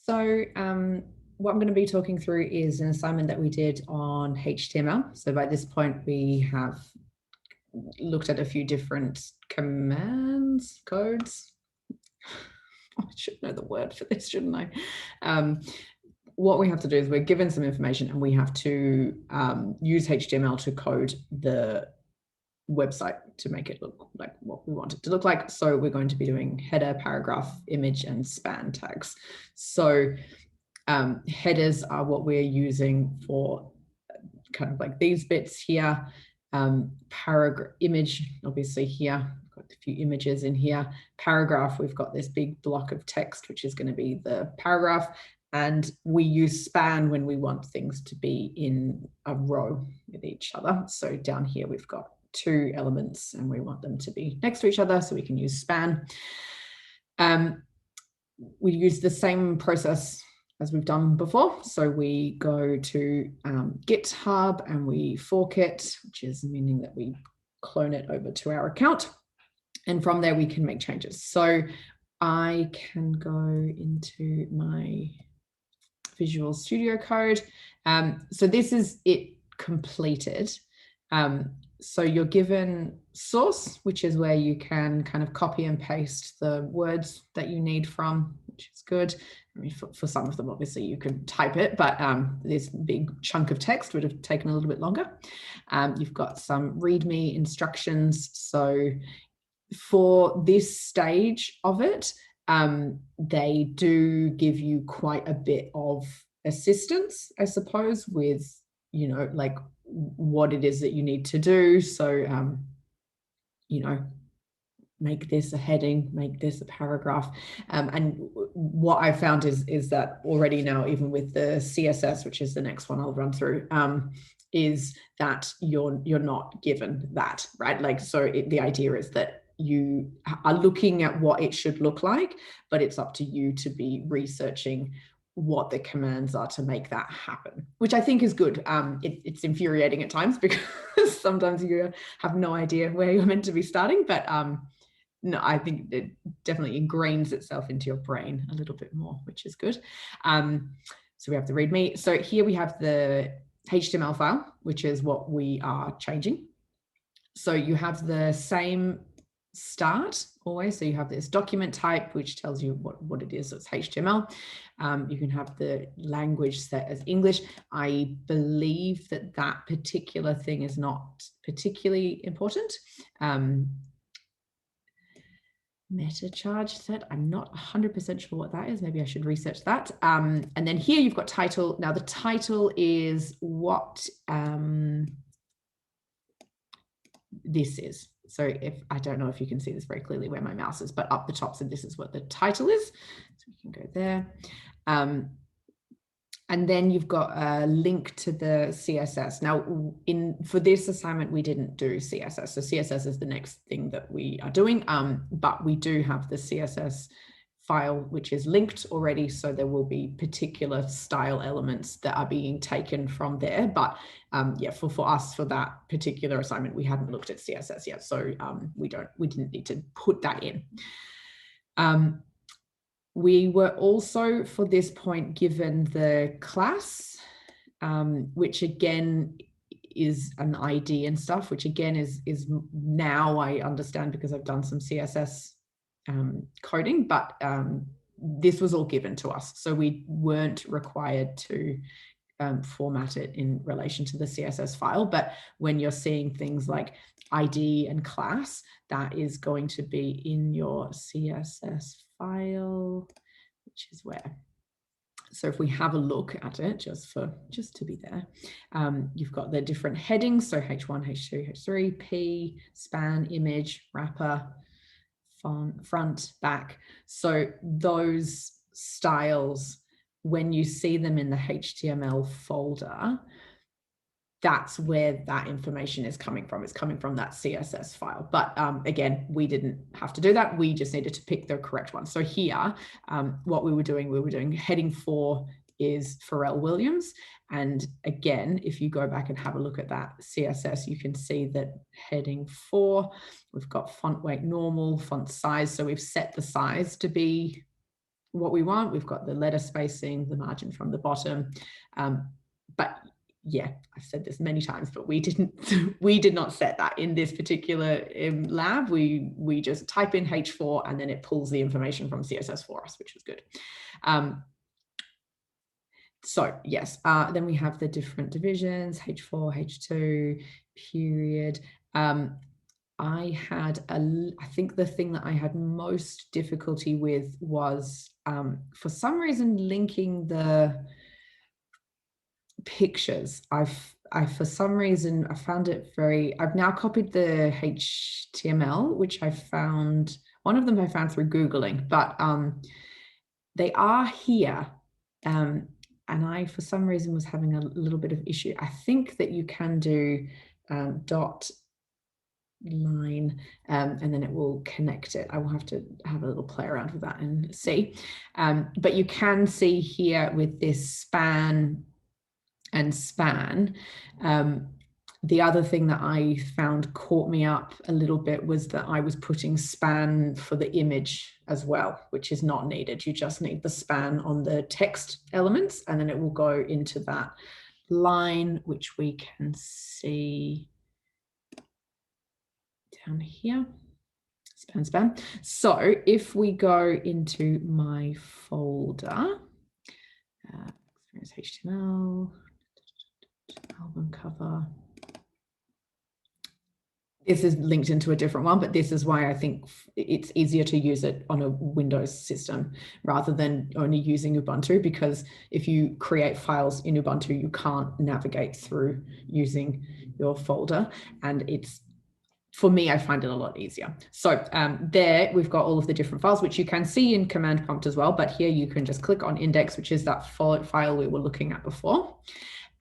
So what I'm going to be talking through is an assignment that we did on HTML. So by this point, we have looked at a few different commands, codes. I should know the word for this, shouldn't I? What we have to do is we're given some information and we have to use HTML to code the website to make it look like what we want it to look like. So we're going to be doing header, paragraph, image, and span tags. So headers are what we're using for kind of like these bits here. Paragraph image, obviously here, I've got a few images in here. Paragraph, we've got this big block of text, which is going to be the paragraph. And we use span when we want things to be in a row with each other. So down here, we've got two elements and we want them to be next to each other, so we can use span. We use the same process as we've done before. So we go to GitHub and we fork it, which is meaning that we clone it over to our account. And from there, we can make changes. So I can go into my Visual Studio Code. So this is it completed. So you're given source, which is where you can kind of copy and paste the words that you need from, which is good. I mean, for some of them, obviously, you can type it, but this big chunk of text would have taken a little bit longer. You've got some README instructions. So for this stage of it, they do give you quite a bit of assistance, I suppose, with, you know, like what it is that you need to do. So, you know, make this a heading, make this a paragraph. And what I found is that already now, even with the CSS, which is the next one I'll run through, is that you're not given that, right? Like, so the idea is that you are looking at what it should look like, but it's up to you to be researching what the commands are to make that happen, which I think is good. It's infuriating at times because sometimes you have no idea where you're meant to be starting, but no, I think it definitely ingrains itself into your brain a little bit more, which is good. So we have the README. So here we have the HTML file, which is what we are changing. So you have the same start always. So you have this document type, which tells you what it is. So it's HTML. You can have the language set as English. I believe that that particular thing is not particularly important. Meta charge set, I'm not 100% sure what that is. Maybe I should research that. And then here you've got title. Now the title is what this is. So if I don't know if you can see this very clearly where my mouse is, but up the top, so this is what the title is. So we can go there. And then you've got a link to the CSS. Now, for this assignment, we didn't do CSS. So CSS is the next thing that we are doing, but we do have the CSS file, which is linked already. So there will be particular style elements that are being taken from there. But yeah, for us, for that particular assignment, we hadn't looked at CSS yet. So we didn't need to put that in. We were also, for this point, given the class, which again is an ID and stuff, which again is now I understand because I've done some CSS coding, but this was all given to us. So we weren't required to format it in relation to the CSS file. But when you're seeing things like ID and class, that is going to be in your CSS file, which is where. So if we have a look at it, just to be there, you've got the different headings. So H1, H2, H3, P, span, image, wrapper, font, front, back. So those styles, when you see them in the HTML folder, that's where that information is coming from. It's coming from that CSS file. But again, we didn't have to do that. We just needed to pick the correct one. So here, what we were doing heading 4 is Pharrell Williams. And again, if you go back and have a look at that CSS, you can see that heading 4, we've got font weight normal, font size. So we've set the size to be what we want. We've got the letter spacing, the margin from the bottom. But yeah, I've said this many times, but we did not set that in this particular lab. We just type in H4 and then it pulls the information from CSS for us, which was good. So yes, then we have the different divisions, H4, H2, period. I think the thing that I had most difficulty with was, for some reason, linking the pictures. For some reason, I found it I've now copied the HTML, which I found, one of them I found through Googling, but they are here. And I, for some reason, was having a little bit of issue. I think that you can do dot line and then it will connect it. I will have to have a little play around with that and see. But you can see here with this span and span. The other thing that I found caught me up a little bit was that I was putting span for the image as well, which is not needed. You just need the span on the text elements, and then it will go into that line, which we can see down here. Span. So if we go into my folder, Experience HTML, album cover. This is linked into a different one, but this is why I think it's easier to use it on a Windows system rather than only using Ubuntu, because if you create files in Ubuntu, you can't navigate through using your folder. And it's, for me, I find it a lot easier. So there we've got all of the different files, which you can see in command prompt as well. But here you can just click on index, which is that file we were looking at before.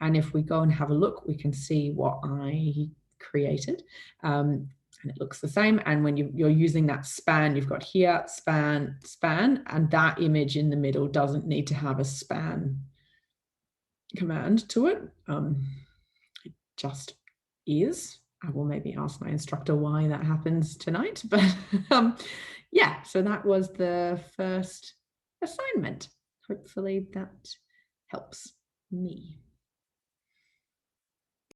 And if we go and have a look, we can see what I created, and it looks the same. And when you're using that span, you've got here span, and that image in the middle doesn't need to have a span command to it. It just is. I will maybe ask my instructor why that happens tonight, but yeah, so that was the first assignment. Hopefully that helps me.